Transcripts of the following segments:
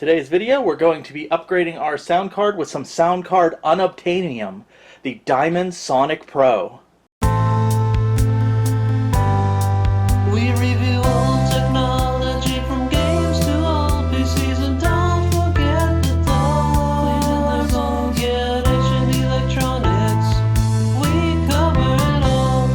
Today's video, we're going to be upgrading our sound card with some sound card Unobtanium, the Diamond Sonic Pro. We review all technology from games to all PCs, and don't forget the toys. Don't get ancient electronics. We cover it all.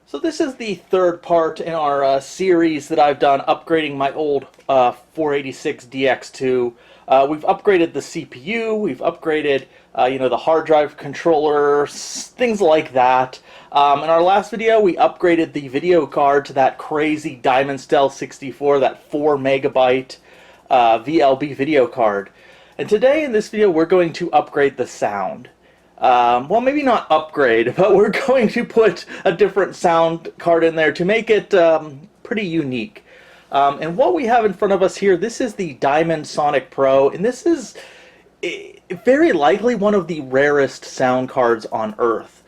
So this is the third part in our series that I've done upgrading my old 486 DX2. We've upgraded the CPU, we've upgraded the hard drive controller, things like that. In our last video, we upgraded the video card to that crazy Diamond Stealth 64, that 4 megabyte VLB video card. And today in this video, we're going to upgrade the sound. Well, maybe not upgrade, but we're going to put a different sound card in there to make it pretty unique. And what we have in front of us here, this is the Diamond Sonic Pro, and this is very likely one of the rarest sound cards on Earth.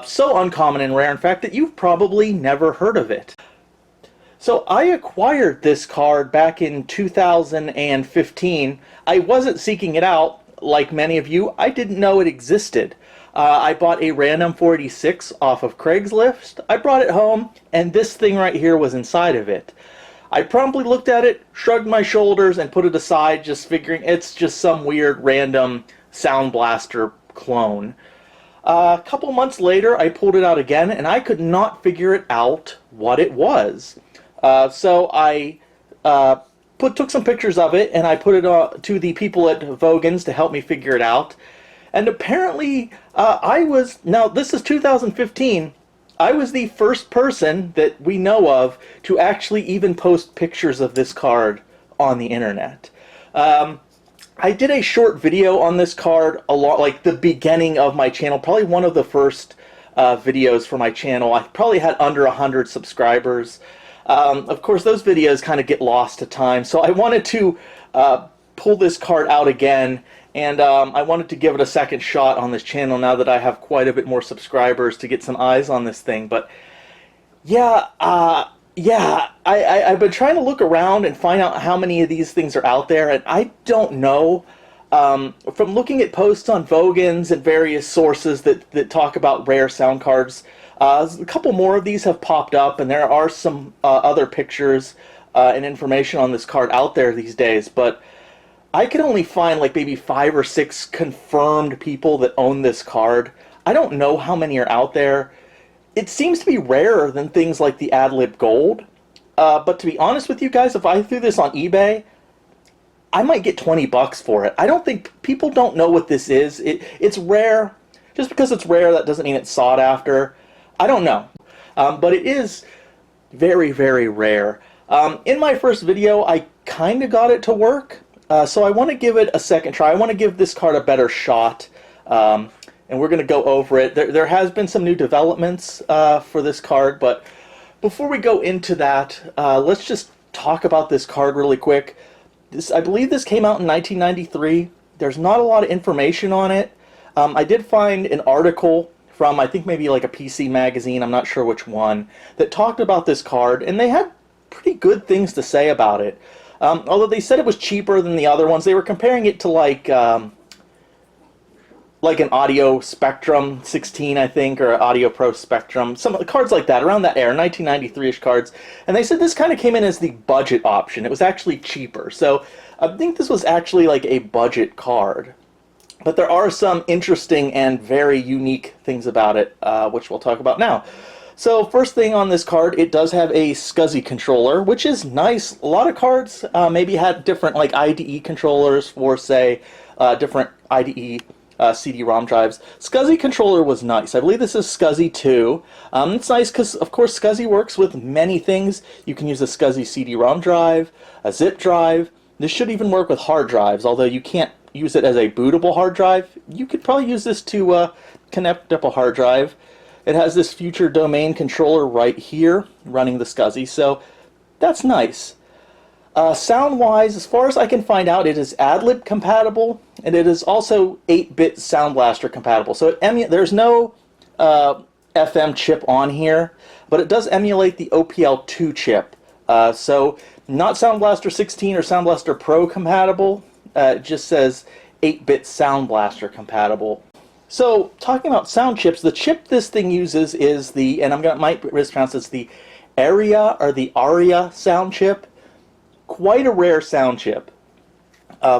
So uncommon and rare, in fact, that you've probably never heard of it. So I acquired this card back in 2015. I wasn't seeking it out. Like many of you, I didn't know it existed. I bought a random 486 off of Craigslist. I brought it home, and this thing right here was inside of it. I promptly looked at it, shrugged my shoulders, and put it aside, just figuring it's just some weird random Sound Blaster clone. A couple months later, I pulled it out again, and I could not figure it out what it was. So I took some pictures of it, and I put it to the people at Vogans to help me figure it out. And apparently, now this is 2015, I was the first person that we know of to actually even post pictures of this card on the internet. I did a short video on this card, like the beginning of my channel, probably one of the first videos for my channel. I probably had under 100 subscribers. Of course, those videos kind of get lost to time, so I wanted to pull this card out again, and I wanted to give it a second shot on this channel now that I have quite a bit more subscribers to get some eyes on this thing. But yeah, I've been trying to look around and find out how many of these things are out there, and I don't know. From looking at posts on Vogans and various sources that talk about rare sound cards, a couple more of these have popped up, and there are some other pictures and information on this card out there these days, but I can only find like maybe 5 or 6 confirmed people that own this card. I don't know how many are out there. It seems to be rarer than things like the Adlib Gold, but to be honest with you guys, if I threw this on eBay, I might get 20 bucks for it. I don't think people don't know what this is. It's rare. Just because it's rare, that doesn't mean it's sought after. I don't know, but it is very, very rare. In my first video, I kind of got it to work, so I want to give it a second try. I want to give this card a better shot, and we're going to go over it. There has been some new developments for this card, but before we go into that, let's just talk about this card really quick. I believe this came out in 1993. There's not a lot of information on it. I did find an article from, I think maybe like a PC magazine, I'm not sure which one, that talked about this card, and they had pretty good things to say about it. Although they said it was cheaper than the other ones, they were comparing it to like an Audio Spectrum 16, I think, or Audio Pro Spectrum, some cards like that, around that era, 1993-ish cards, and they said this kind of came in as the budget option. It was actually cheaper, so I think this was actually like a budget card. But there are some interesting and very unique things about it, which we'll talk about now. So first thing on this card, it does have a SCSI controller, which is nice. A lot of cards maybe had different like IDE controllers for, say, different IDE CD-ROM drives. SCSI controller was nice. I believe this is SCSI 2. It's nice because, of course, SCSI works with many things. You can use a SCSI CD-ROM drive, a zip drive. This should even work with hard drives, although you can't use it as a bootable hard drive. You could probably use this to connect up a hard drive. It has this future domain controller right here running the SCSI, so that's nice. Sound-wise, as far as I can find out, it is Adlib compatible, and it is also 8-bit Sound Blaster compatible. So there's no FM chip on here. but it does emulate the OPL2 chip. So not Sound Blaster 16 or Sound Blaster Pro compatible. It just says 8-bit Sound Blaster compatible. So talking about sound chips, the chip this thing uses is the, and might mispronounce this, the Aria sound chip. Quite a rare sound chip.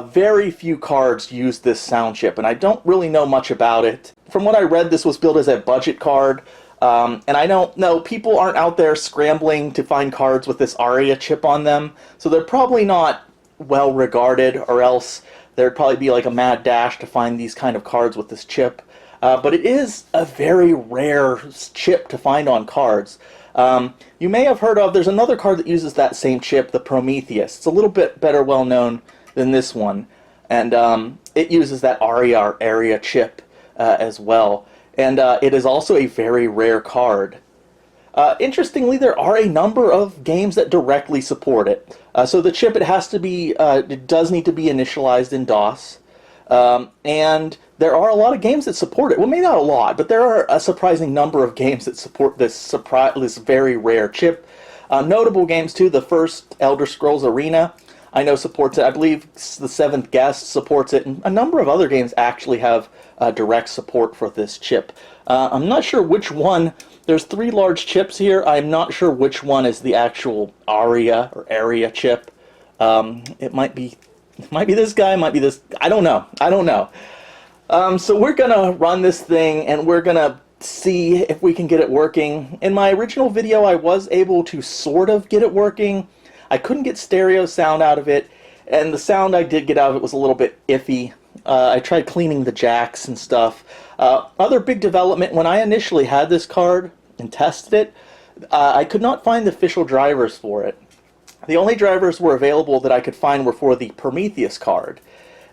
Very few cards use this sound chip, and I don't really know much about it. From what I read, this was built as a budget card, and I don't know, people aren't out there scrambling to find cards with this Aria chip on them, so they're probably not well regarded, or else there'd probably be like a mad dash to find these kind of cards with this chip. But it is a very rare chip to find on cards. You may have heard of, there's another card that uses that same chip, the Prometheus. It's a little bit better well known than this one, and it uses that Aria chip as well, and it is also a very rare card. Interestingly, there are a number of games that directly support it. So the chip, it does need to be initialized in DOS, and there are a lot of games that support it. Well, maybe not a lot, but there are a surprising number of games that support this very rare chip. Notable games too. The first Elder Scrolls Arena, I know, supports it. I believe the Seventh Guest supports it, and a number of other games actually have direct support for this chip. I'm not sure which one. There's 3 large chips here. I'm not sure which one is the actual Aria chip. It might be this guy. It might be this. I don't know. So we're gonna run this thing, and we're gonna see if we can get it working. In my original video, I was able to sort of get it working. I couldn't get stereo sound out of it, and the sound I did get out of it was a little bit iffy. I tried cleaning the jacks and stuff. Other big development, when I initially had this card and tested it, I could not find the official drivers for it. The only drivers were available that I could find were for the Prometheus card.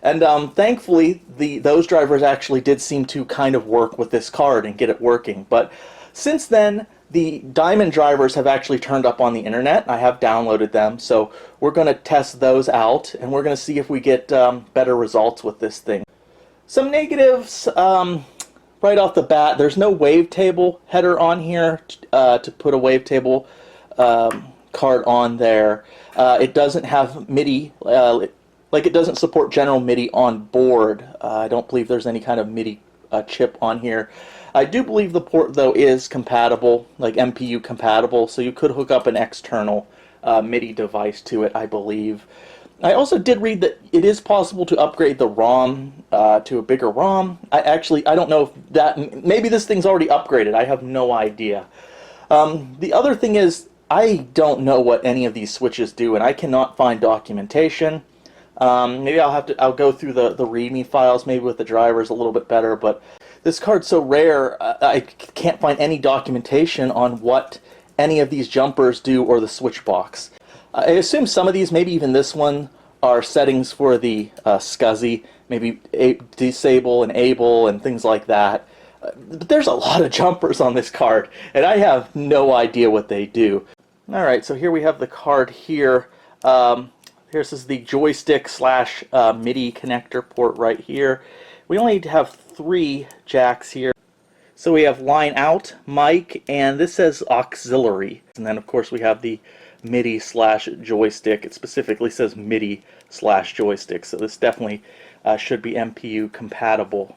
And thankfully, those drivers actually did seem to kind of work with this card and get it working. But since then, the Diamond drivers have actually turned up on the internet. I have downloaded them, so we're going to test those out, and we're going to see if we get better results with this thing. Some negatives, right off the bat, there's no wavetable header on here to put a wavetable card on there. It doesn't have MIDI, it doesn't support general MIDI on board. I don't believe there's any kind of MIDI chip on here. I do believe the port, though, is compatible, like MPU compatible, so you could hook up an external MIDI device to it, I believe. I also did read that it is possible to upgrade the ROM to a bigger ROM. I don't know if that, maybe this thing's already upgraded. I have no idea. The other thing is, I don't know what any of these switches do, and I cannot find documentation. Maybe I'll go through the README files, maybe with the drivers a little bit better, but this card's so rare, I can't find any documentation on what any of these jumpers do or the switch box. I assume some of these, maybe even this one, are settings for the SCSI, maybe disable, enable, and things like that. But there's a lot of jumpers on this card, and I have no idea what they do. Alright, so here we have the card here. This is the joystick / MIDI connector port right here. We only have 3 jacks here. So we have line out, mic, and this says auxiliary. And then of course we have the MIDI / joystick. It specifically says MIDI / joystick. So this definitely should be MPU compatible.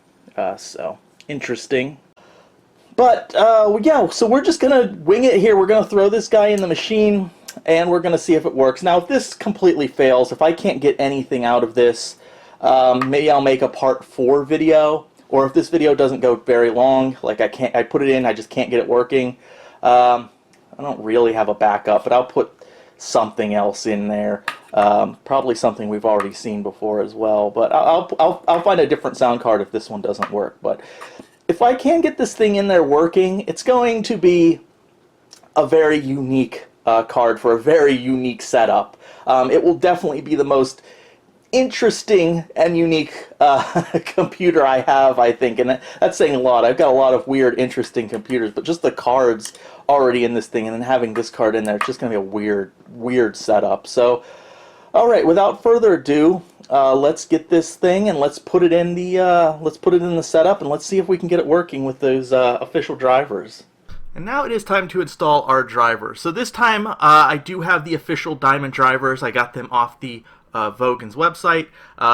So interesting. But yeah, so we're just gonna wing it here. We're gonna throw this guy in the machine, and we're gonna see if it works. Now, if this completely fails, if I can't get anything out of this, maybe I'll make a part 4 video, or if this video doesn't go very long, like I put it in, I just can't get it working. I don't really have a backup, but I'll put something else in there. Probably something we've already seen before as well. But I'll find a different sound card if this one doesn't work. But if I can get this thing in there working, it's going to be a very unique card for a very unique setup. It will definitely be the most interesting and unique computer I have, I think, and that's saying a lot. I've got a lot of weird, interesting computers, but just the cards already in this thing, and then having this card in there, it's just going to be a weird setup. So, all right, without further ado, let's get this thing and let's put it in the setup, and let's see if we can get it working with those official drivers. And now it is time to install our drivers. So this time I do have the official Diamond drivers. I got them off the Vogan's website.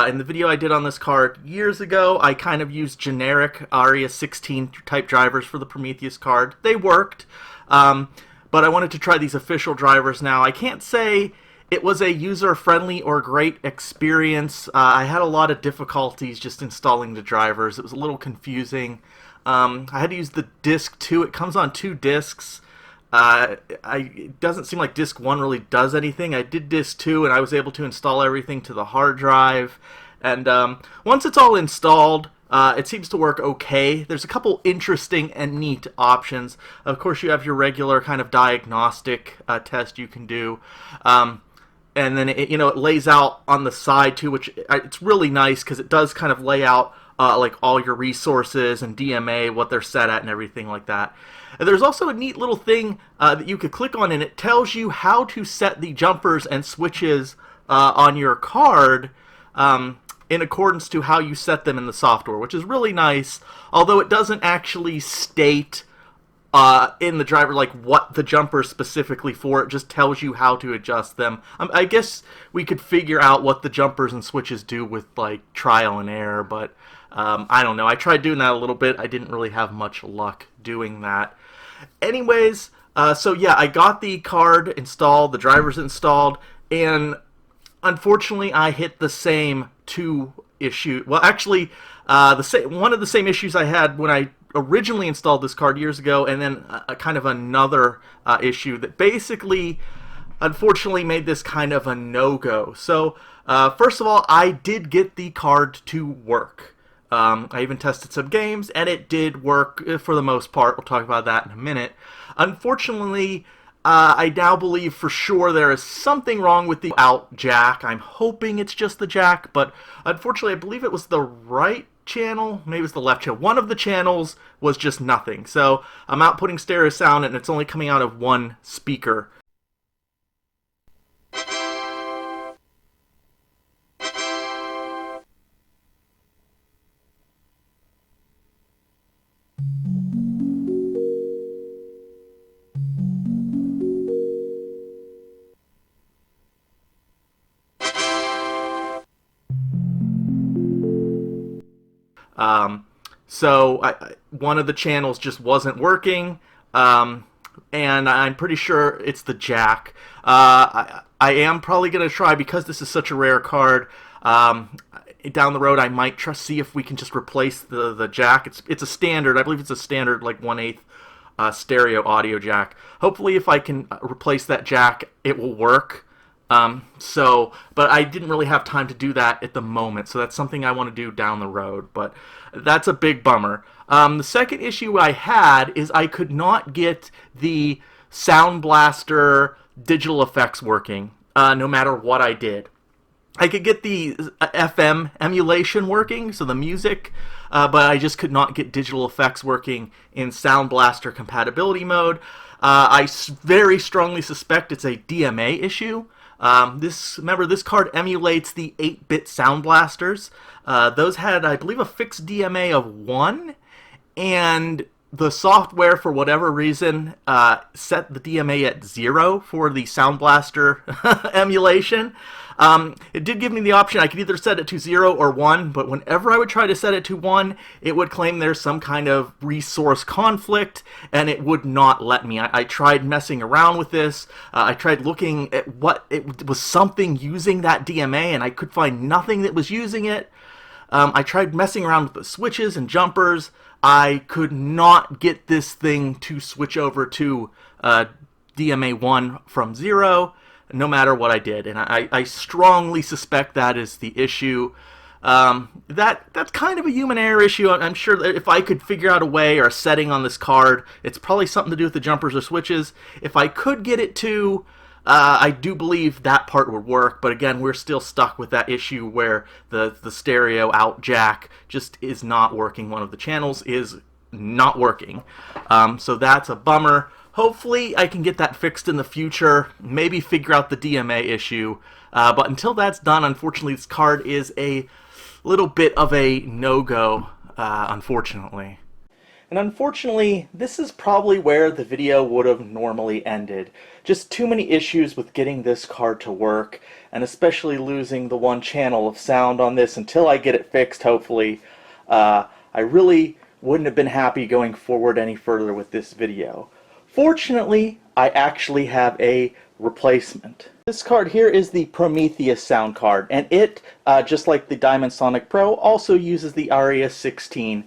In the video I did on this card years ago, I kind of used generic Aria16 type drivers for the Prometheus card. They worked, but I wanted to try these official drivers now. I can't say it was a user-friendly or great experience. I had a lot of difficulties just installing the drivers. It was a little confusing. I had to use the disc 2. It comes on 2 discs. It doesn't seem like disc 1 really does anything. I did disc 2 and I was able to install everything to the hard drive. And once it's all installed, it seems to work okay. There's a couple interesting and neat options. Of course, you have your regular kind of diagnostic test you can do. And then it lays out on the side too, which it's really nice because it does kind of lay out like all your resources and DMA, what they're set at and everything like that. And there's also a neat little thing that you could click on, and it tells you how to set the jumpers and switches on your card in accordance to how you set them in the software, which is really nice, although it doesn't actually state in the driver like what the jumper is specifically for. It just tells you how to adjust them. I guess we could figure out what the jumpers and switches do with like trial and error, but I don't know. I tried doing that a little bit. I didn't really have much luck doing that. Anyways, so yeah, I got the card installed, the drivers installed, and unfortunately I hit the same 2 issue. Well, actually, one of the same issues I had when I originally installed this card years ago, and then a kind of another issue that basically, unfortunately, made this kind of a no-go. So, first of all, I did get the card to work. I even tested some games, and it did work for the most part. We'll talk about that in a minute. Unfortunately, I now believe for sure there is something wrong with the out jack. I'm hoping it's just the jack, but unfortunately I believe it was the right channel, maybe it was the left channel. One of the channels was just nothing. So I'm outputting stereo sound, and it's only coming out of one speaker. So one of the channels just wasn't working, and I'm pretty sure it's the jack. I am probably going to try, because this is such a rare card, down the road I might see if we can just replace the jack. It's a standard, I believe it's a standard like 1/8 stereo audio jack. Hopefully if I can replace that jack, it will work. But I didn't really have time to do that at the moment, so that's something I want to do down the road, but that's a big bummer. The second issue I had is I could not get the Sound Blaster digital effects working, no matter what I did. I could get the FM emulation working, so the music, but I just could not get digital effects working in Sound Blaster compatibility mode. I very strongly suspect it's a DMA issue. Remember, this card emulates the 8-bit Sound Blasters. Those had, I believe, a fixed DMA of 1, and the software, for whatever reason, set the DMA at 0 for the Sound Blaster emulation. It did give me the option. I could either set it to 0 or 1, but whenever I would try to set it to 1, it would claim there's some kind of resource conflict, and it would not let me. I tried messing around with this. I tried looking at what it was, something using that DMA, and I could find nothing that was using it. I tried messing around with the switches and jumpers. I could not get this thing to switch over to DMA 1 from 0. No matter what I did, and I strongly suspect that is the issue. That's kind of a human error issue. I'm sure that if I could figure out a way or a setting on this card, it's probably something to do with the jumpers or switches. If I could get it to, I do believe that part would work, but again, we're still stuck with that issue where the stereo out jack just is not working. One of the channels is not working. So that's a bummer. Hopefully I can get that fixed in the future, maybe figure out the DMA issue, but until that's done, unfortunately this card is a little bit of a no-go, unfortunately. And unfortunately, this is probably where the video would have normally ended. Just too many issues with getting this card to work, and especially losing the one channel of sound on this until I get it fixed, hopefully. I really wouldn't have been happy going forward any further with this video. Fortunately, I actually have a replacement. This card here is the Prometheus sound card, and it, just like the Diamond Sonic Pro, also uses the Aria16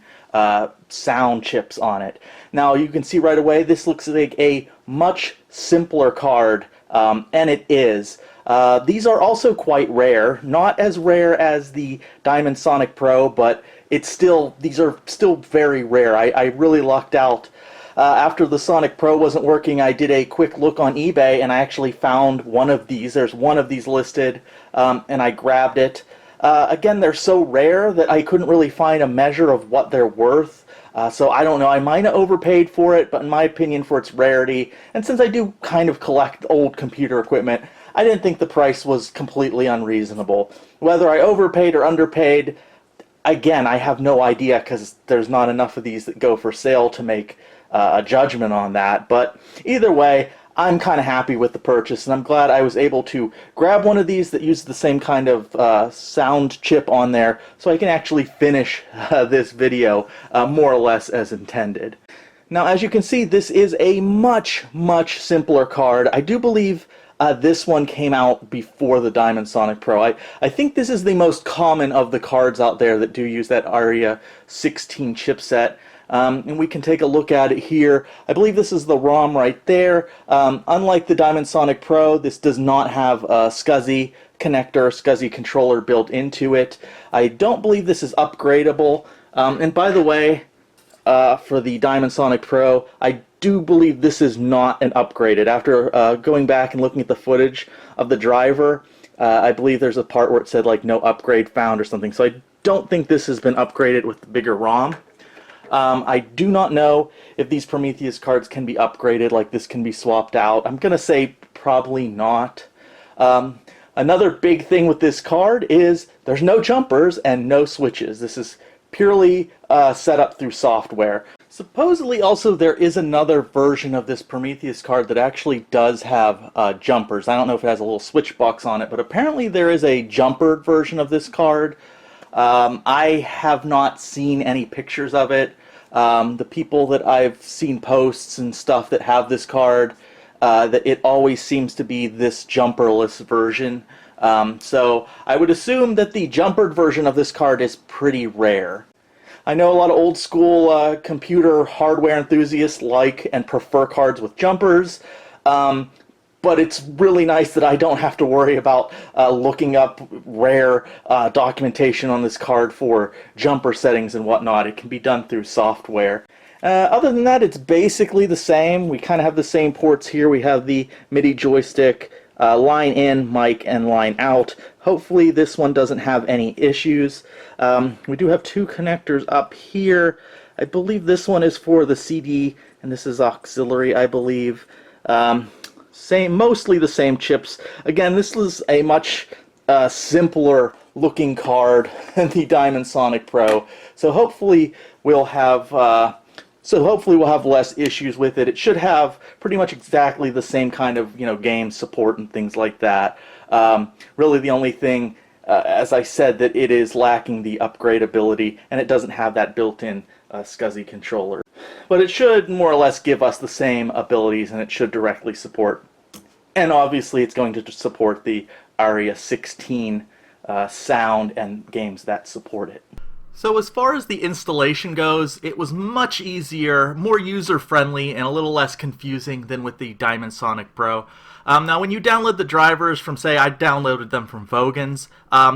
sound chips on it. Now you can see right away this looks like a much simpler card, and it is. These are also quite rare, not as rare as the Diamond Sonic Pro, but these are still very rare. I really lucked out. After the Sonic Pro wasn't working, I did a quick look on eBay and I actually found one of these. There's one of these listed, and I grabbed it. Again, they're so rare that I couldn't really find a measure of what they're worth. So I don't know, I might have overpaid for it, but in my opinion, for its rarity, and since I do kind of collect old computer equipment, I didn't think the price was completely unreasonable. Whether I overpaid or underpaid, again, I have no idea because there's not enough of these that go for sale to make a judgment on that. But either way, I'm kind of happy with the purchase, and I'm glad I was able to grab one of these that uses the same kind of sound chip on there, so I can actually finish this video more or less as intended. Now, as you can see, this is a much simpler card. I do believe this one came out before the Diamond Sonic Pro. I think this is the most common of the cards out there that do use that Aria16 chipset. And we can take a look at it here. I believe this is the ROM right there. Unlike the Diamond Sonic Pro, this does not have a SCSI connector, SCSI controller built into it. I don't believe this is upgradable. And by the way, for the Diamond Sonic Pro, I do believe this is not an upgraded. After going back and looking at the footage of the driver, I believe there's a part where it said like no upgrade found or something. So I don't think this has been upgraded with the bigger ROM. I do not know if these Prometheus cards can be upgraded, like this can be swapped out. I'm going to say probably not. Another big thing with this card is there's no jumpers and no switches. This is purely set up through software. Supposedly also there is another version of this Prometheus card that actually does have jumpers. I don't know if it has a little switch box on it, but apparently there is a jumpered version of this card. I have not seen any pictures of it. The people that I've seen posts and stuff that have this card, that it always seems to be this jumperless version. So I would assume that the jumpered version of this card is pretty rare. I know a lot of old school computer hardware enthusiasts like and prefer cards with jumpers. But it's really nice that I don't have to worry about looking up rare documentation on this card for jumper settings and whatnot. It can be done through software. Other than that, it's basically the same. We kind of have the same ports here. We have the MIDI joystick, line in, mic, and line out. Hopefully this one doesn't have any issues. We do have two connectors up here. I believe this one is for the CD, and this is auxiliary, I believe. Mostly the same chips. Again, this is a much simpler looking card than the Diamond Sonic Pro. So hopefully we'll have less issues with it. It should have pretty much exactly the same kind of game support and things like that. Really, the only thing, as I said, that it is lacking the upgradability, and it doesn't have that built-in SCSI controller. But it should more or less give us the same abilities, and it should directly support. And obviously it's going to support the Aria16 sound and games that support it. So as far as the installation goes, it was much easier, more user-friendly, and a little less confusing than with the Diamond Sonic Pro. Now when you download the drivers from, say, I downloaded them from Vogans,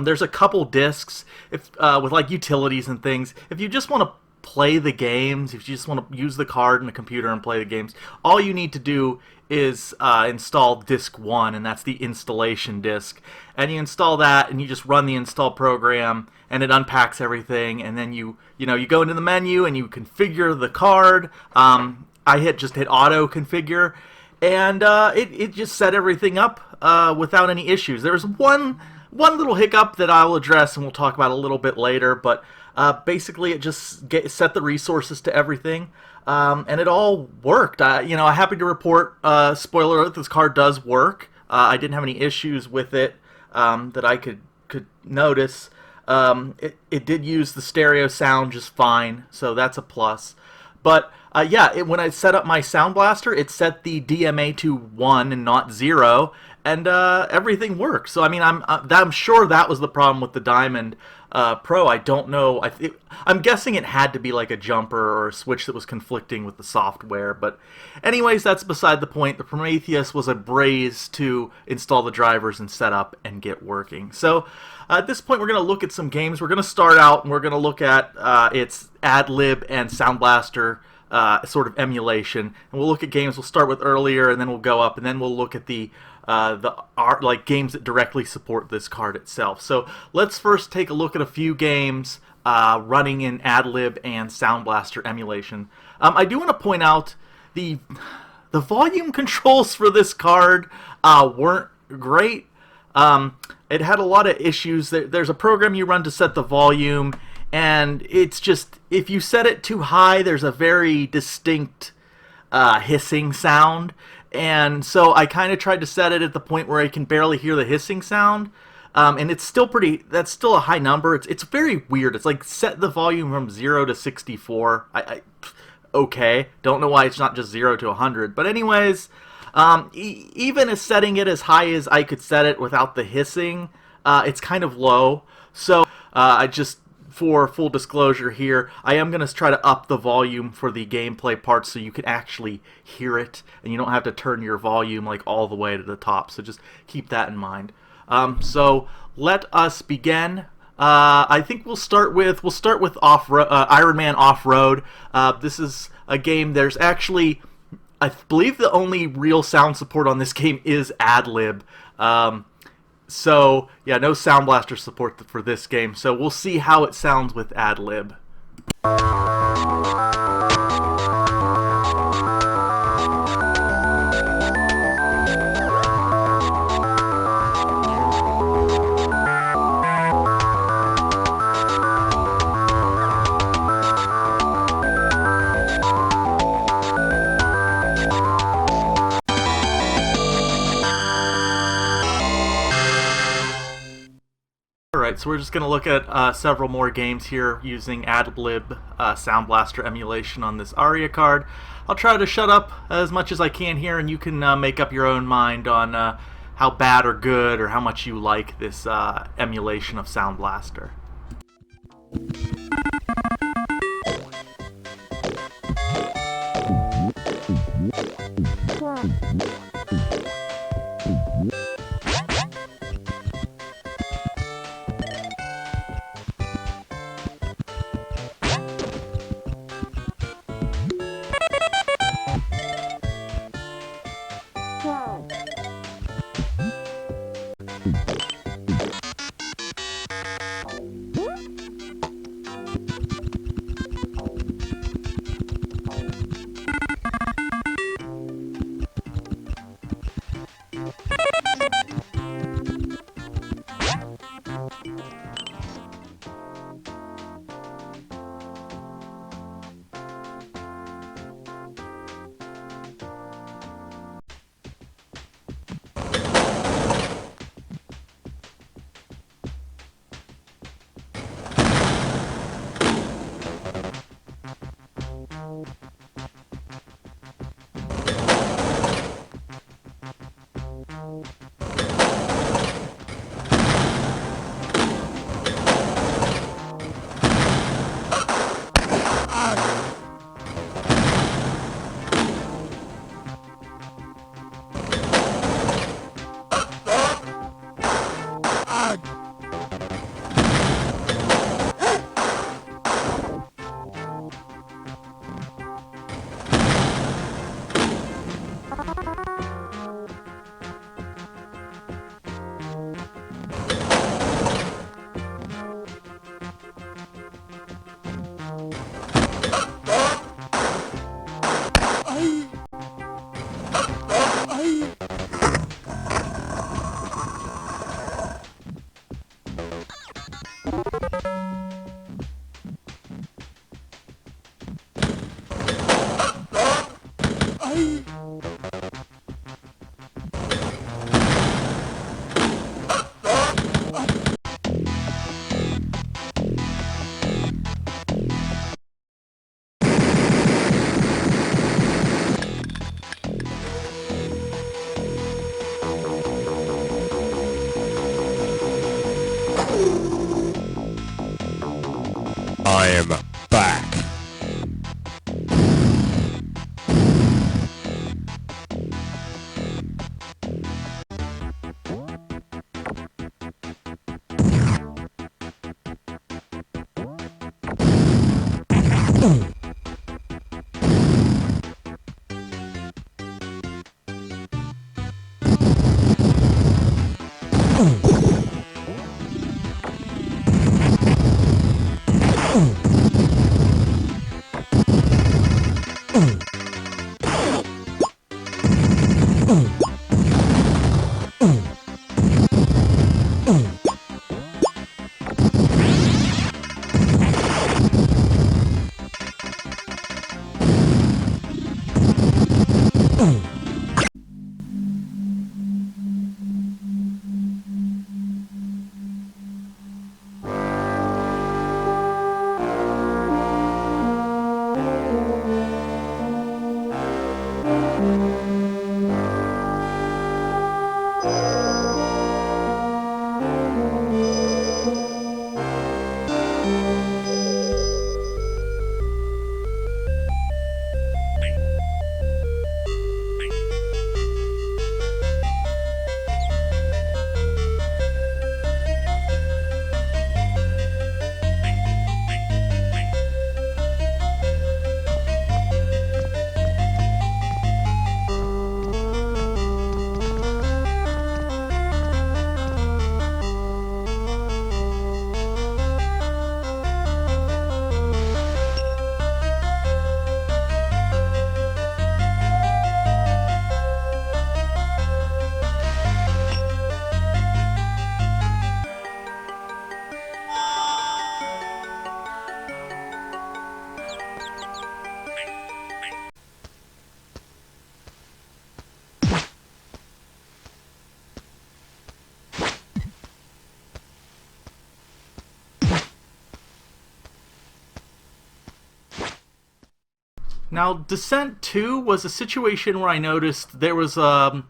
there's a couple discs with like utilities and things. If you just want to play the games, if you just want to use the card in the computer and play the games, all you need to do is install disc 1, and that's the installation disc. And you install that, and you just run the install program, and it unpacks everything, and then you go into the menu and you configure the card. I just hit auto configure, and it just set everything up without any issues. There was one one little hiccup that I'll address and we'll talk about a little bit later, but basically it just set the resources to everything, and it all worked. I'm happy to report, spoiler alert, this card does work. I didn't have any issues with it that I could notice. It did use the stereo sound just fine, so that's a plus. But when I set up my Sound Blaster, it set the DMA to 1 and not 0, and everything worked. So I mean, I'm sure that was the problem with the Diamond Pro. I don't know. I'm guessing it had to be like a jumper or a switch that was conflicting with the software. But anyways, that's beside the point. The Prometheus was a breeze to install the drivers and set up and get working. So at this point, we're going to look at some games. We're going to start out and we're going to look at its AdLib and Sound Blaster sort of emulation, and we'll look at games. We'll start with earlier, and then we'll go up, and then we'll look at the like games that directly support this card itself. So let's first take a look at a few games running in AdLib and Sound Blaster emulation. I do want to point out the volume controls for this card weren't great. It had a lot of issues. There's a program you run to set the volume, and it's just, if you set it too high, there's a very distinct hissing sound. And so I kind of tried to set it at the point where I can barely hear the hissing sound. And it's still that's still a high number. It's very weird. It's like set the volume from 0 to 64. Okay, don't know why it's not just 0 to 100. But anyways, even as setting it as high as I could set it without the hissing, it's kind of low. So for full disclosure here, I am going to try to up the volume for the gameplay part so you can actually hear it, and you don't have to turn your volume like all the way to the top. So just keep that in mind. So let us begin. I think we'll start with Iron Man Off-Road. This is a game. There's actually, I believe, the only real sound support on this game is AdLib. So, yeah, no Sound Blaster support for this game, so we'll see how it sounds with AdLib. Alright, so we're just going to look at several more games here using AdLib Sound Blaster emulation on this Aria card. I'll try to shut up as much as I can here, and you can make up your own mind on how bad or good or how much you like this emulation of Sound Blaster. I'm back. Now, Descent 2 was a situation where I noticed there was how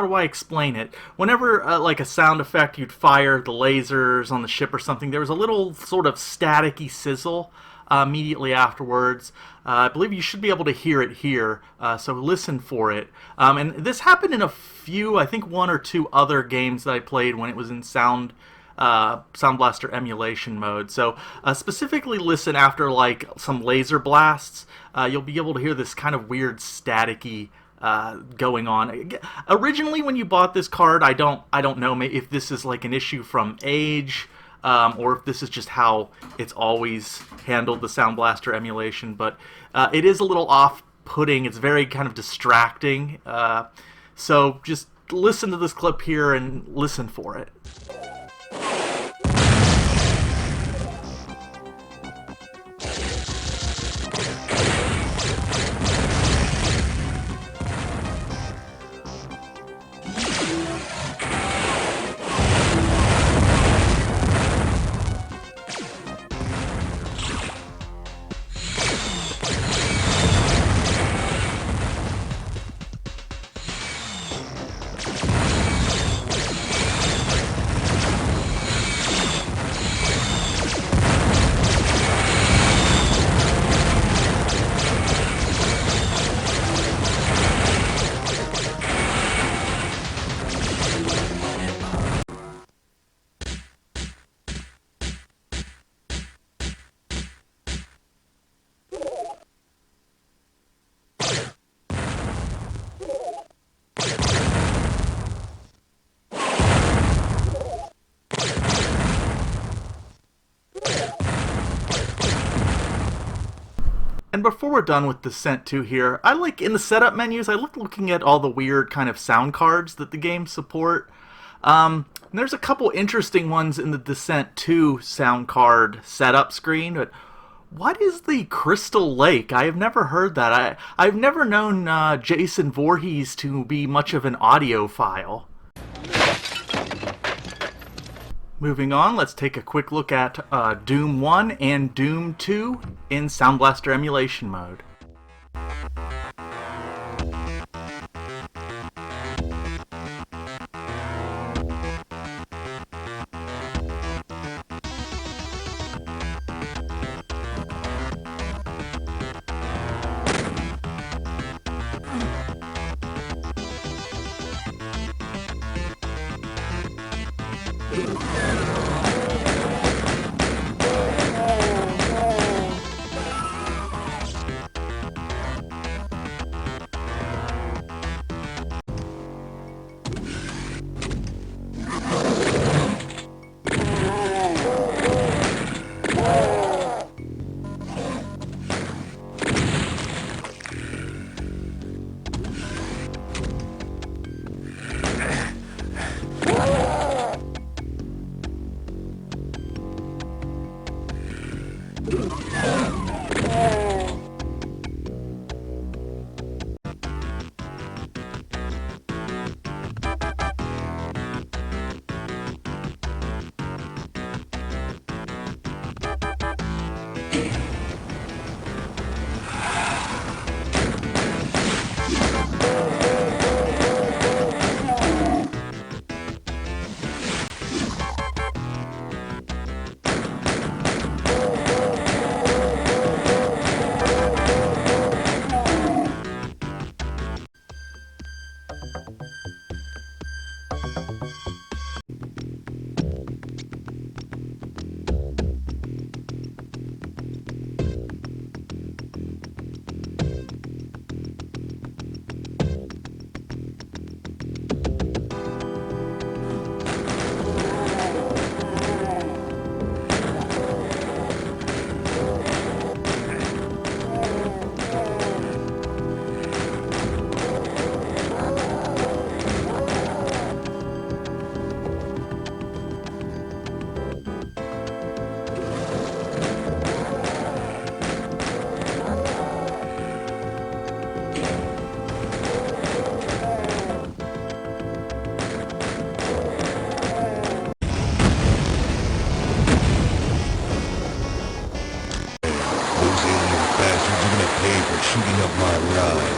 do I explain it? Whenever like a sound effect, you'd fire the lasers on the ship or something, there was a little sort of staticky sizzle immediately afterwards. I believe you should be able to hear it here, so listen for it. And this happened in a few, I think one or two other games that I played when it was in Sound Blaster emulation mode. So specifically listen after like some laser blasts. You'll be able to hear this kind of weird staticky going on. Originally, when you bought this card, I don't know if this is like an issue from age, or if this is just how it's always handled the Sound Blaster emulation. But it is a little off-putting. It's very kind of distracting. So just listen to this clip here and listen for it. And before we're done with Descent 2 here, I like in the setup menus, I like looking at all the weird kind of sound cards that the game support. And there's a couple interesting ones in the Descent 2 sound card setup screen, but what is the Crystal Lake? I have never heard that. I've never known Jason Voorhees to be much of an audiophile. Moving on, let's take a quick look at Doom 1 and Doom 2 in Sound Blaster emulation mode. Shooting up my ride.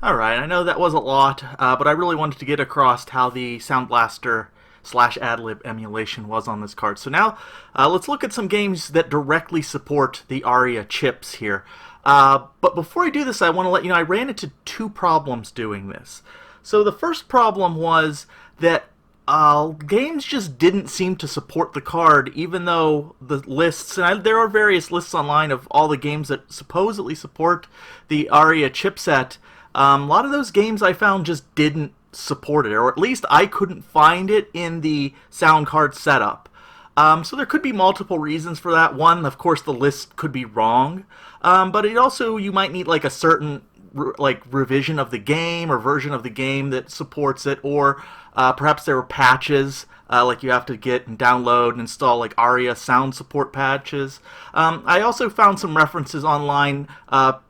Alright, I know that was a lot, but I really wanted to get across how the Sound Blaster / AdLib emulation was on this card. So now, let's look at some games that directly support the Aria chips here. But before I do this, I want to let you know I ran into two problems doing this. So the first problem was that games just didn't seem to support the card, even though the lists, and there are various lists online of all the games that supposedly support the Aria chipset. A lot of those games I found just didn't support it, or at least I couldn't find it in the sound card setup. So there could be multiple reasons for that. One, of course, the list could be wrong, but it also, you might need like a certain revision of the game or version of the game that supports it, or perhaps there were patches like you have to get and download and install like Aria sound support patches. I also found some references online,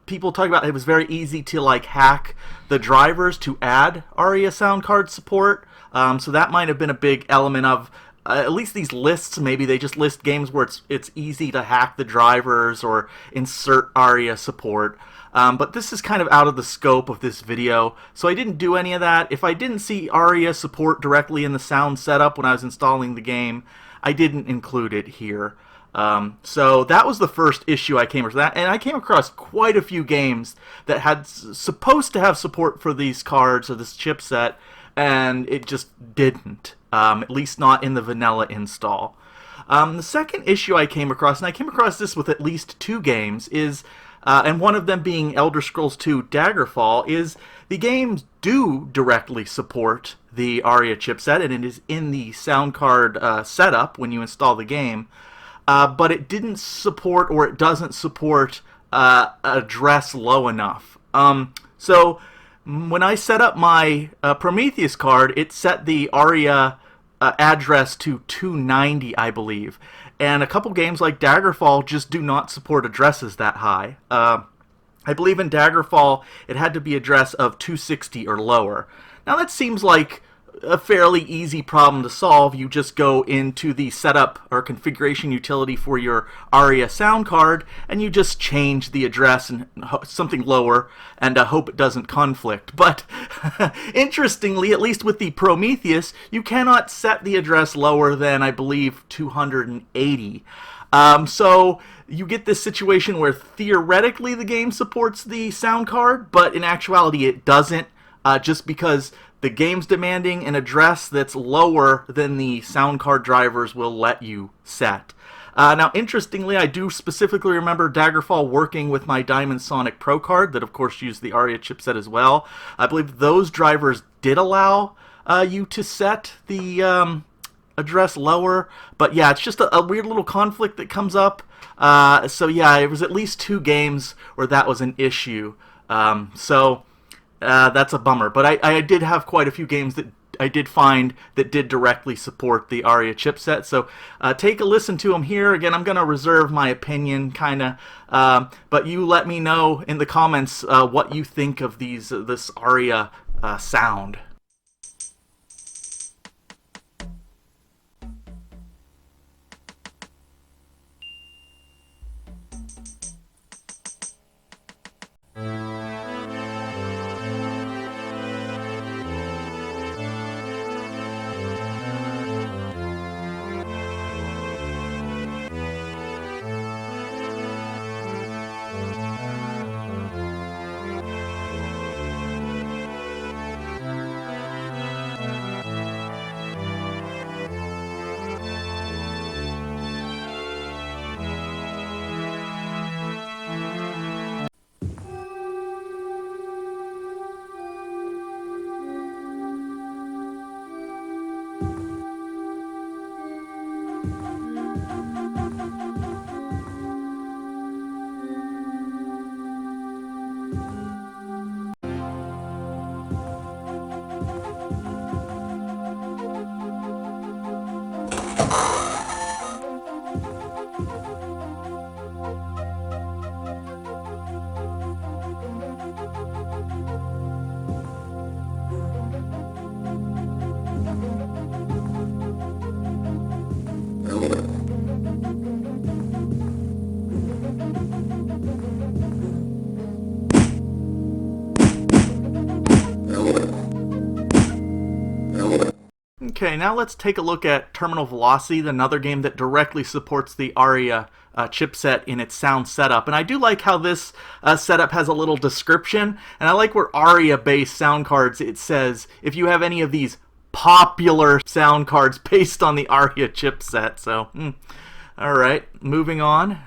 people talking about it was very easy to like hack the drivers to add Aria sound card support, so that might have been a big element of at least these lists. Maybe they just list games where it's easy to hack the drivers or insert Aria support. But this is kind of out of the scope of this video, so I didn't do any of that. If I didn't see Aria support directly in the sound setup when I was installing the game, I didn't include it here. So that was the first issue I came across, and I came across quite a few games that had supposed to have support for these cards or this chipset, and it just didn't, at least not in the vanilla install. The second issue I came across, and I came across this with at least two games, is and one of them being Elder Scrolls 2 Daggerfall, is the games do directly support the Aria chipset, and it is in the sound card setup when you install the game. But it didn't support, or it doesn't support, address low enough. So when I set up my Prometheus card, it set the Aria address to 290, I believe. And a couple games like Daggerfall just do not support addresses that high. I believe in Daggerfall it had to be address of 260 or lower. Now that seems like a fairly easy problem to solve. You just go into the setup or configuration utility for your Aria sound card, and you just change the address and something lower, and hope it doesn't conflict. But interestingly, at least with the Prometheus, you cannot set the address lower than, I believe, 280. So you get this situation where theoretically the game supports the sound card, but in actuality it doesn't, just because the game's demanding an address that's lower than the sound card drivers will let you set. Now, interestingly, I do specifically remember Daggerfall working with my Diamond Sonic Pro card that, of course, used the Aria chipset as well. I believe those drivers did allow you to set the address lower, but yeah, it's just a weird little conflict that comes up. So yeah, it was at least 2 games where that was an issue. That's a bummer. But I did have quite a few games that I did find that did directly support the Aria chipset. So take a listen to them here. Again, I'm going to reserve my opinion, kind of. But you let me know in the comments what you think of this Aria sound. Okay, now let's take a look at Terminal Velocity, another game that directly supports the Aria chipset in its sound setup. And I do like how this setup has a little description, and I like where Aria-based sound cards, it says, if you have any of these popular sound cards based on the Aria chipset. So, alright, moving on.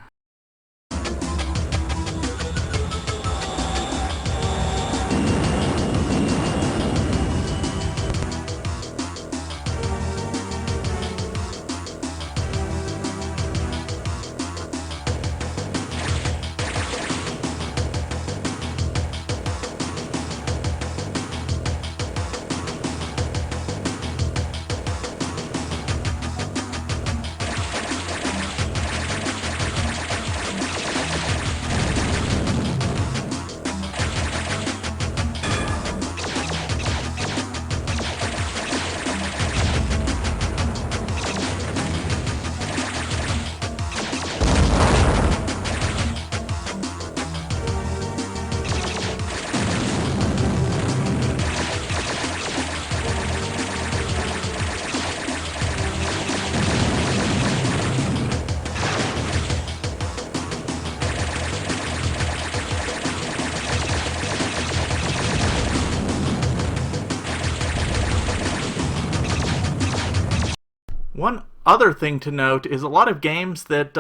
One other thing to note is a lot of games that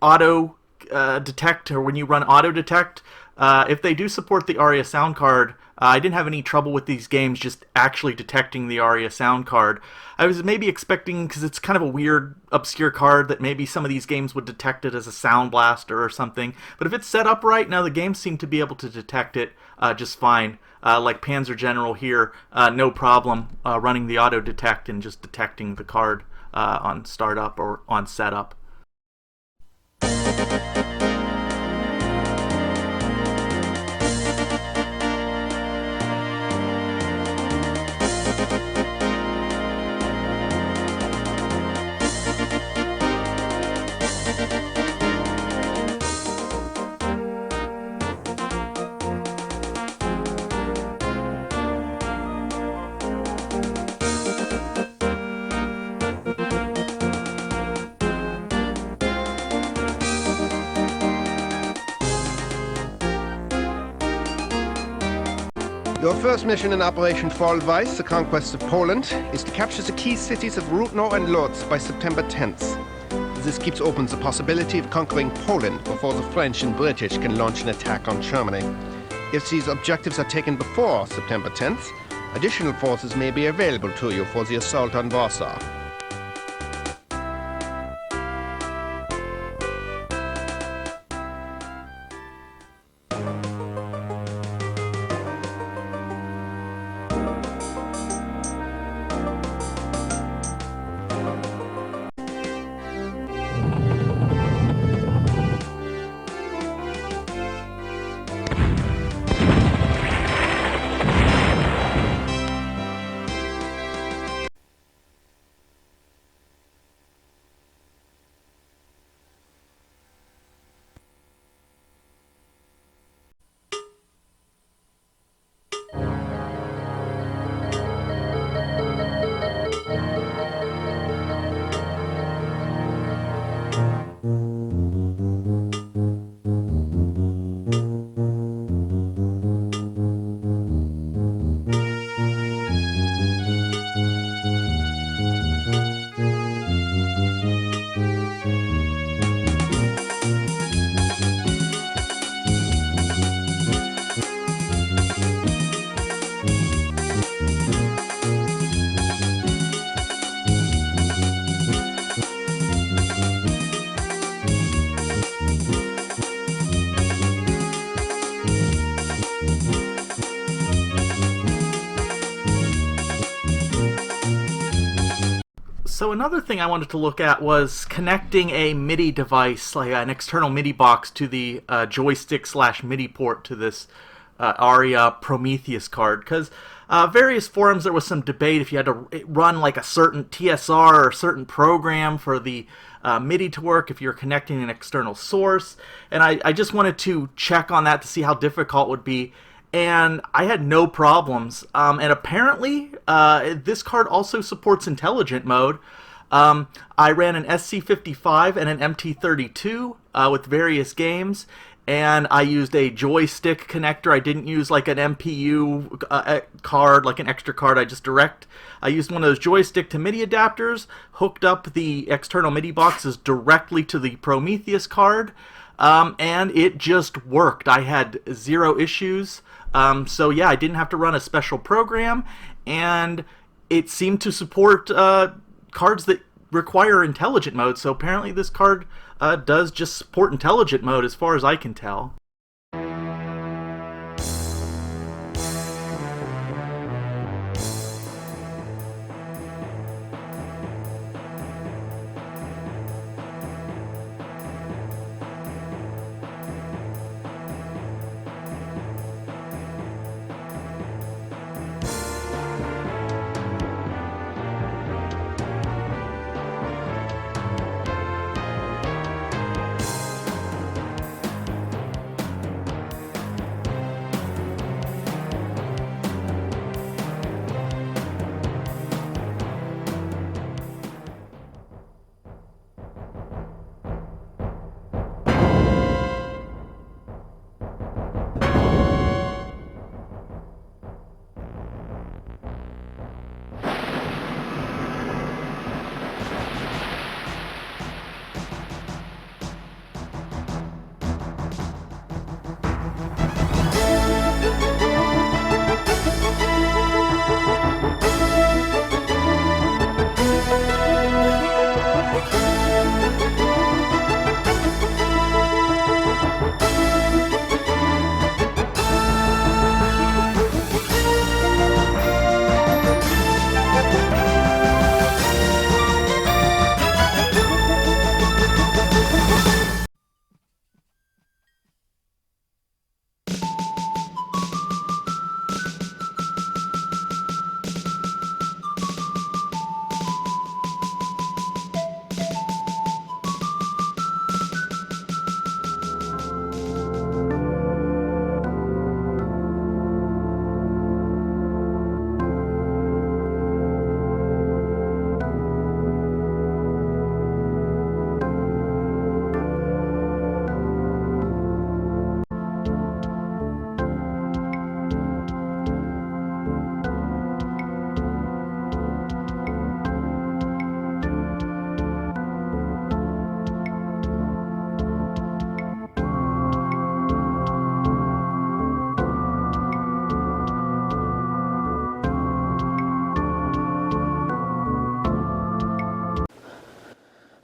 auto detect, or when you run auto detect, if they do support the Aria sound card, I didn't have any trouble with these games just actually detecting the Aria sound card. I was maybe expecting, because it's kind of a weird, obscure card, that maybe some of these games would detect it as a sound blaster or something. But if it's set up right, now the games seem to be able to detect it just fine. Like Panzer General here, no problem running the auto detect and just detecting the card on startup or on setup. Your first mission in Operation Fall Weiss, the conquest of Poland, is to capture the key cities of Rudno and Lodz by September 10th. This keeps open the possibility of conquering Poland before the French and British can launch an attack on Germany. If these objectives are taken before September 10th, additional forces may be available to you for the assault on Warsaw. So another thing I wanted to look at was connecting a MIDI device, like an external MIDI box, to the joystick/MIDI port to this Aria Prometheus card. Because various forums there was some debate if you had to run like a certain TSR or a certain program for the MIDI to work if you're connecting an external source. And I just wanted to check on that to see how difficult it would be. And I had no problems. And apparently, this card also supports intelligent mode. I ran an SC55 and an MT32 with various games, and I used a joystick connector. I didn't use like an MPU card, like an extra card. I used one of those joystick to MIDI adapters, hooked up the external MIDI boxes directly to the Prometheus card, and it just worked. I had zero issues. So yeah, I didn't have to run a special program, and it seemed to support cards that require intelligent mode. So apparently this card does just support intelligent mode as far as I can tell.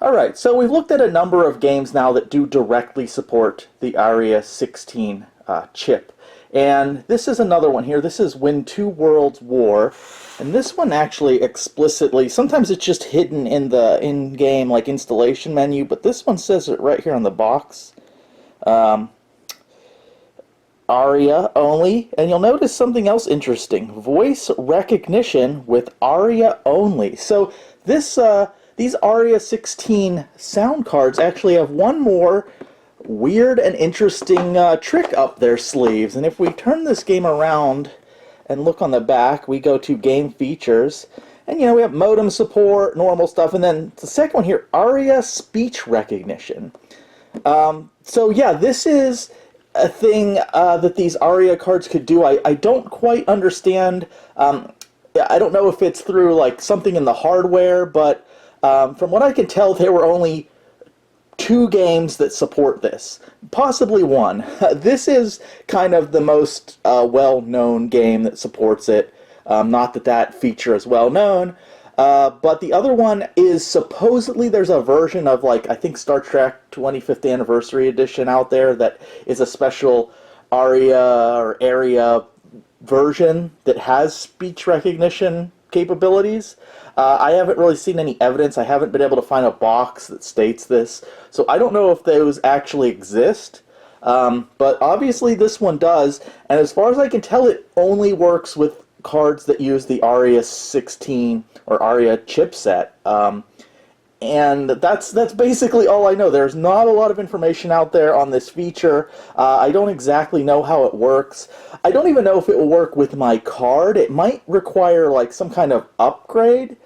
Alright, so we've looked at a number of games now that do directly support the Aria16 chip. And this is another one here. This is When Two Worlds War. And this one actually explicitly, sometimes it's just hidden in the in-game like installation menu, but this one says it right here on the box. Aria only, and you'll notice something else interesting. Voice recognition with Aria only. So this these Aria16 sound cards actually have one more weird and interesting trick up their sleeves. And if we turn this game around and look on the back, we go to game features, and we have modem support, normal stuff, and then the second one here, Aria speech recognition. So yeah, this is a thing that these Aria cards could do. I don't quite understand. I don't know if it's through like something in the hardware, but from what I can tell, there were only 2 games that support this, possibly 1. This is kind of the most well-known game that supports it. Not that that feature is well-known, but the other one is supposedly there's a version of, like, I think Star Trek 25th Anniversary Edition out there that is a special Aria or Area version that has speech recognition capabilities. I haven't really seen any evidence. I haven't been able to find a box that states this. So I don't know if those actually exist. But obviously this one does. And as far as I can tell, it only works with cards that use the Aria16 or Aria chipset. And that's basically all I know. There's not a lot of information out there on this feature. I don't exactly know how it works. I don't even know if it will work with my card. It might require like some kind of upgrade.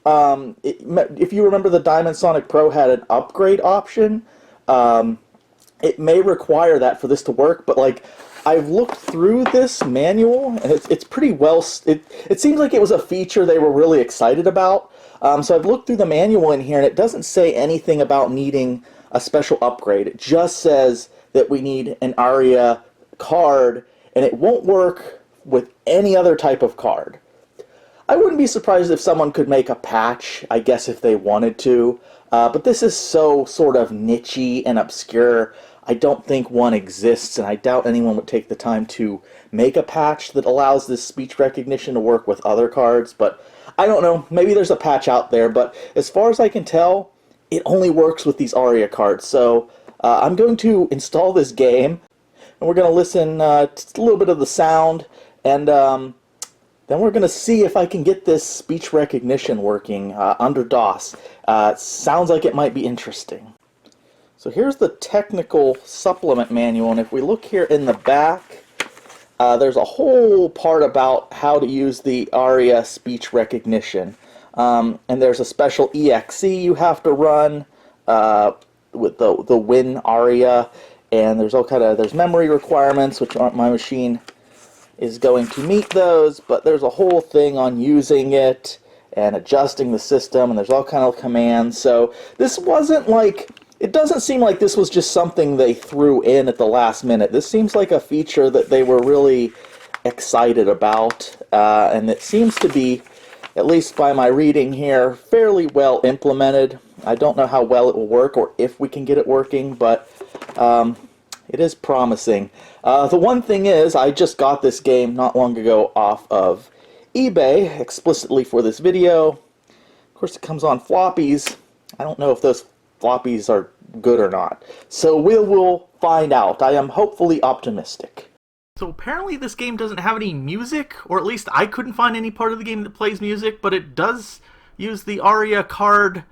If you remember, the Diamond Sonic Pro had an upgrade option. It may require that for this to work, but like I've looked through this manual and it's pretty well. It seems like it was a feature they were really excited about. So I've looked through the manual in here, and it doesn't say anything about needing a special upgrade. It just says that we need an Aria card, and it won't work with any other type of card. I wouldn't be surprised if someone could make a patch, I guess, if they wanted to. But this is so sort of niche-y and obscure. I don't think one exists, and I doubt anyone would take the time to make a patch that allows this speech recognition to work with other cards. But I don't know. Maybe there's a patch out there. But as far as I can tell, it only works with these Aria cards. So I'm going to install this game, and we're going to listen to a little bit of the sound, and then we're going to see if I can get this speech recognition working under DOS. Sounds like it might be interesting. So here's the technical supplement manual, and if we look here in the back, there's a whole part about how to use the Aria speech recognition. And there's a special EXE you have to run with the Win Aria, and there's there's memory requirements, which aren't my machine is going to meet those, but there's a whole thing on using it and adjusting the system, and there's all kind of commands. So this wasn't like, it doesn't seem like this was just something they threw in at the last minute. This seems like a feature that they were really excited about, and it seems to be, at least by my reading here, fairly well implemented. I don't know how well it will work or if we can get it working, but it is promising. The one thing is, I just got this game not long ago off of eBay, explicitly for this video. Of course, it comes on floppies. I don't know if those floppies are good or not. So we'll find out. I am hopefully optimistic. So apparently this game doesn't have any music, or at least I couldn't find any part of the game that plays music, but it does use the Aria card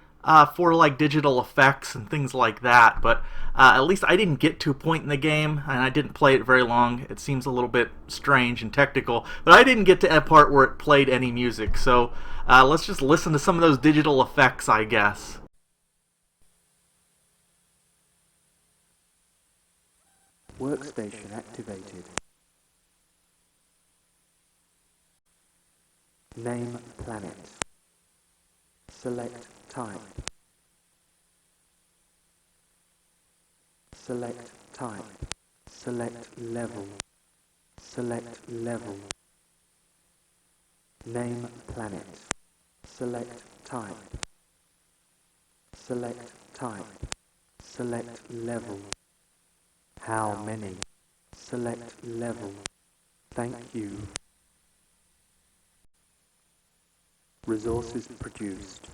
for like digital effects and things like that, but at least I didn't get to a point in the game, and I didn't play it very long. It seems a little bit strange and technical, but I didn't get to a part where it played any music, so let's just listen to some of those digital effects, I guess. Workstation activated. Name planet. Select type. Select type. Select level. Select level. Name planet. Select type. Select type. Select level. How many? Select level. Thank you. Resources produced.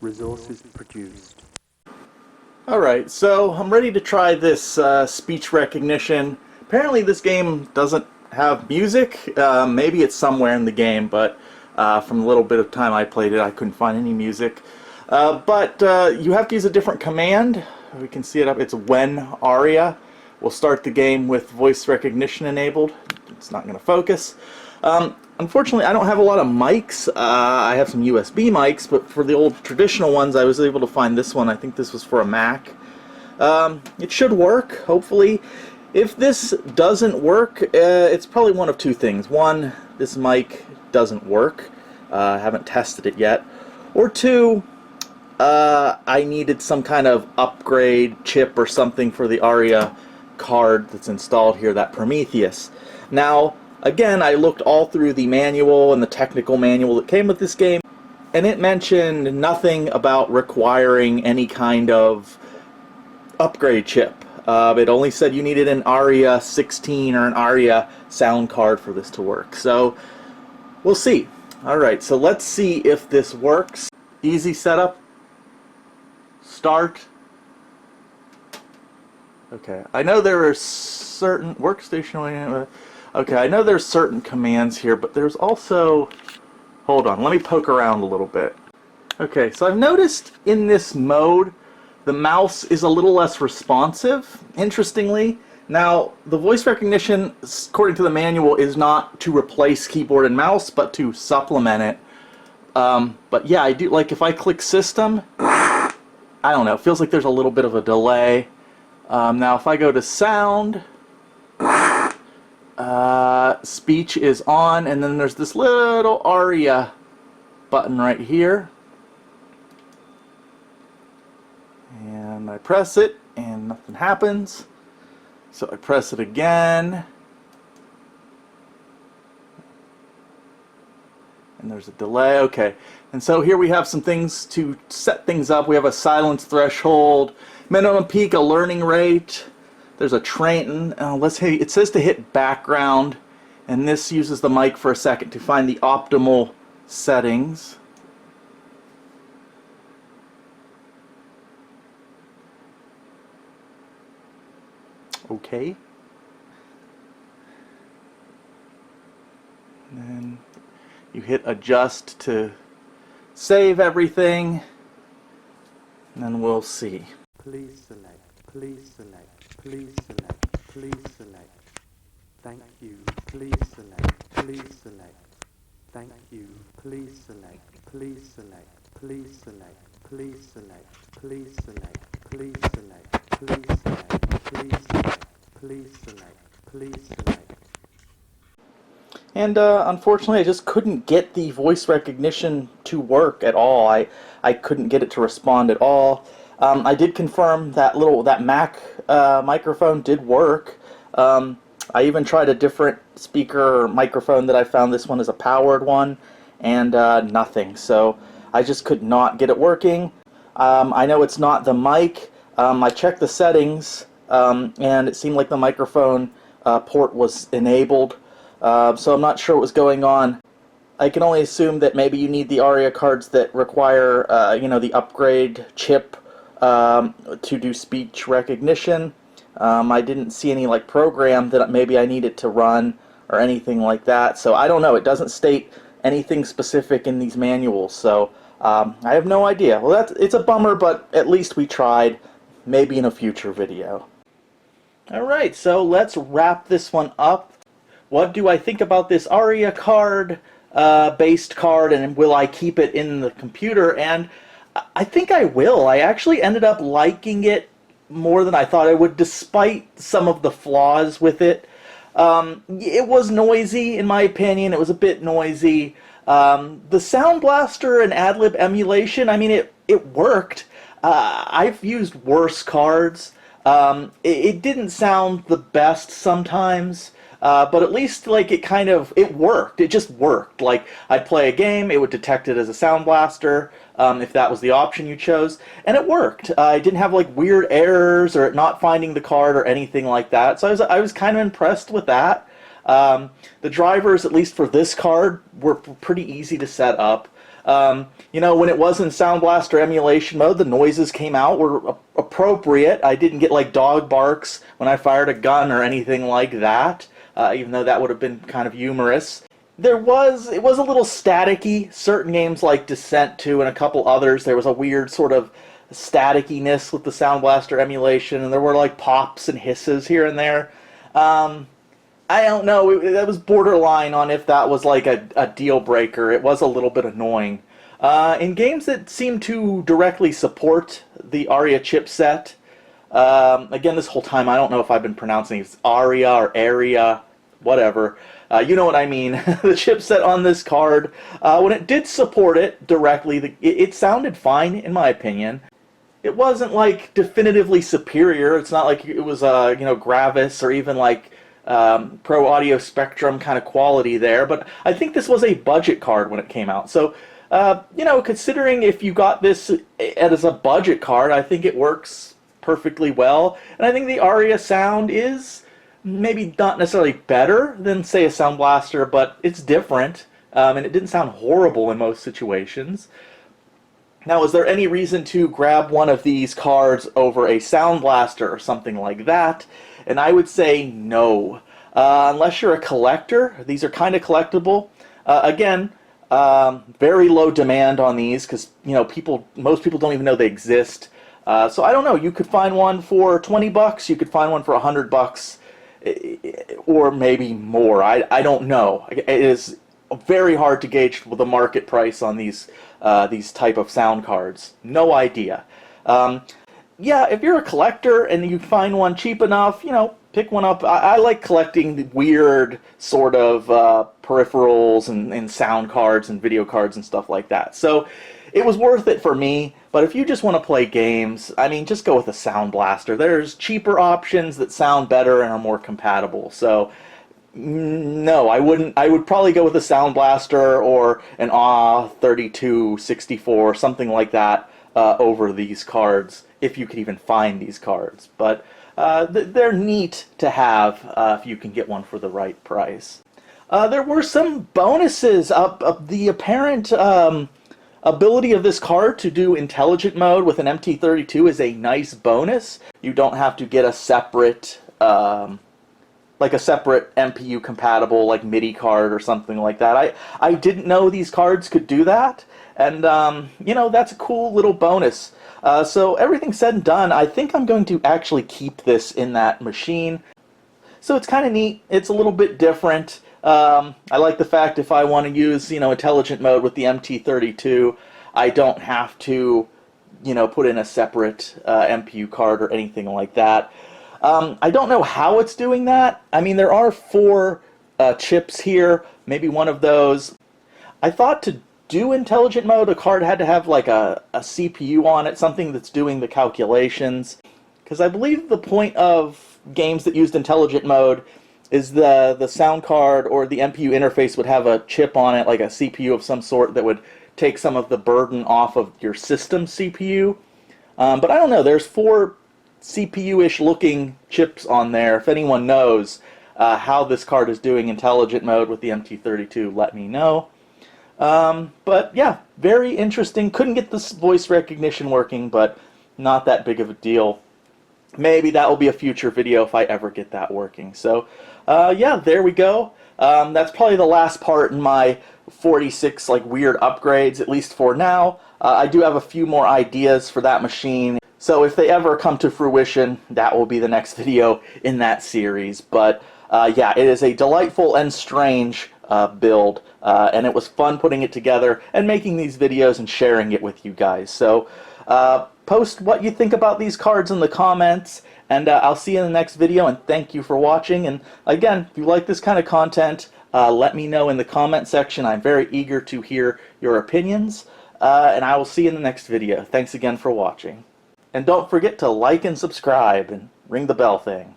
Resources produced. Alright, so I'm ready to try this speech recognition. Apparently this game doesn't have music. Maybe it's somewhere in the game, but from the little bit of time I played it, I couldn't find any music. But you have to use a different command. We can see it up. It's when Aria. We'll start the game with voice recognition enabled. It's not going to focus. Unfortunately, I don't have a lot of mics. I have some USB mics, but for the old traditional ones, I was able to find this one. I think this was for a Mac. It should work, hopefully. If this doesn't work, it's probably one of two things. One, this mic doesn't work. I haven't tested it yet. Or two, I needed some kind of upgrade chip or something for the Aria card that's installed here, that Prometheus. Now, again, I looked all through the manual and the technical manual that came with this game, and it mentioned nothing about requiring any kind of upgrade chip. It only said you needed an Aria16 or an Aria sound card for this to work. So, we'll see. Alright, so let's see if this works. Easy setup. Start. Okay, I know there are certain workstation. Okay, I know there's certain commands here, but there's also... Hold on, let me poke around a little bit. Okay, so I've noticed in this mode, the mouse is a little less responsive, interestingly. Now, the voice recognition, according to the manual, is not to replace keyboard and mouse, but to supplement it. But yeah, I do, like, if I click System, I don't know, it feels like there's a little bit of a delay. Now, if I go to Sound... speech is on, and then there's this little Aria button right here, and I press it and nothing happens, so I press it again and there's a delay. Okay, and so here we have some things to set things up. We have a silence threshold, minimum peak, a learning rate. There's a train. Let's hit. It says to hit background, and this uses the mic for a second to find the optimal settings. Okay. And then you hit adjust to save everything, and then we'll see. Please select. Please select. Please select. Please select. Thank you. Please select. Please select. Thank you. Please select. Please select. Please select. Please select. Please select. Please select. Please select. Please select. Please select. Please select. And unfortunately, I just couldn't get the voice recognition to work at all. I couldn't get it to respond at all. I did confirm that that Mac microphone did work. I even tried a different speaker or microphone that I found. This one is a powered one, and nothing. So I just could not get it working. I know it's not the mic. I checked the settings, and it seemed like the microphone port was enabled. So I'm not sure what was going on. I can only assume that maybe you need the Aria cards that require, the upgrade chip to do speech recognition. I didn't see any program that maybe I needed to run or anything like that. So I don't know. It doesn't state anything specific in these manuals. So I have no idea. Well, it's a bummer, but at least we tried. Maybe in a future video. Alright, so let's wrap this one up. What do I think about this Aria card, based card, and will I keep it in the computer? And I think I will. I actually ended up liking it more than I thought I would, despite some of the flaws with it. It was noisy, in my opinion. It was a bit noisy. The Sound Blaster and AdLib emulation, I mean, it worked. I've used worse cards. It didn't sound the best sometimes, but at least like it worked. It just worked. Like I'd play a game, it would detect it as a Sound Blaster, if that was the option you chose, and it worked. I didn't have like weird errors or it not finding the card or anything like that. So I was kind of impressed with that. The drivers, at least for this card, were pretty easy to set up. You know, when it was in Sound Blaster emulation mode, the noises came out were appropriate. I didn't get like dog barks when I fired a gun or anything like that, even though that would have been kind of humorous. It was a little staticky. Certain games like Descent 2 and a couple others, there was a weird sort of staticiness with the Sound Blaster emulation, and there were like pops and hisses here and there. I don't know, that was borderline on if that was like a deal breaker. It was a little bit annoying. In games that seem to directly support the Aria chipset, again, this whole time I don't know if I've been pronouncing it Aria or Aria, whatever. You know what I mean. The chipset on this card, when it did support it directly, it sounded fine, in my opinion. It wasn't like definitively superior. It's not like it was you know, Gravis or even like Pro Audio Spectrum kind of quality there, but I think this was a budget card when it came out. So, you know, considering if you got this as a budget card, I think it works perfectly well. And I think the Aria sound is maybe not necessarily better than, say, a Sound Blaster, but it's different, and it didn't sound horrible in most situations. Now, is there any reason to grab one of these cards over a Sound Blaster or something like that? And I would say no. Unless you're a collector, these are kind of collectible. Again, very low demand on these because, you know, most people don't even know they exist. So I don't know. You could find one for 20 bucks. You could find one for 100 bucks, or maybe more. I don't know. It is very hard to gauge the market price on these type of sound cards. No idea. Yeah, if you're a collector and you find one cheap enough, you know, pick one up. I like collecting the weird sort of peripherals and sound cards and video cards and stuff like that. So it was worth it for me. But if you just want to play games, I mean, just go with a Sound Blaster. There's cheaper options that sound better and are more compatible. So no, I wouldn't. I would probably go with a Sound Blaster or an AW3264, something like that, over these cards, if you could even find these cards. But they're neat to have if you can get one for the right price. There were some bonuses. The apparent ability of this card to do intelligent mode with an MT32 is a nice bonus. You don't have to get a separate like a separate MPU compatible like MIDI card or something like that. I didn't know these cards could do that, and you know, that's a cool little bonus. So everything said and done, I think I'm going to actually keep this in that machine. So it's kind of neat. It's a little bit different. I like the fact if I want to use, you know, intelligent mode with the MT32, I don't have to, you know, put in a separate MPU card or anything like that. I don't know how it's doing that. I mean, there are 4 chips here, maybe one of those. I thought to do intelligent mode, a card had to have like a CPU on it, something that's doing the calculations. Because I believe the point of games that used intelligent mode is the sound card or the MPU interface would have a chip on it, like a CPU of some sort, that would take some of the burden off of your system CPU. But I don't know, there's 4 CPU-ish looking chips on there. If anyone knows how this card is doing intelligent mode with the MT32, let me know. But yeah, very interesting. Couldn't get this voice recognition working, but not that big of a deal. Maybe that will be a future video if I ever get that working. So yeah, there we go. That's probably the last part in my 46 like weird upgrades, at least for now. I do have a few more ideas for that machine. So if they ever come to fruition, that will be the next video in that series. But yeah, it is a delightful and strange build, and it was fun putting it together and making these videos and sharing it with you guys. So post what you think about these cards in the comments, and I'll see you in the next video, and thank you for watching. And again, if you like this kind of content, let me know in the comment section. I'm very eager to hear your opinions, and I will see you in the next video. Thanks again for watching. And don't forget to like and subscribe and ring the bell thing.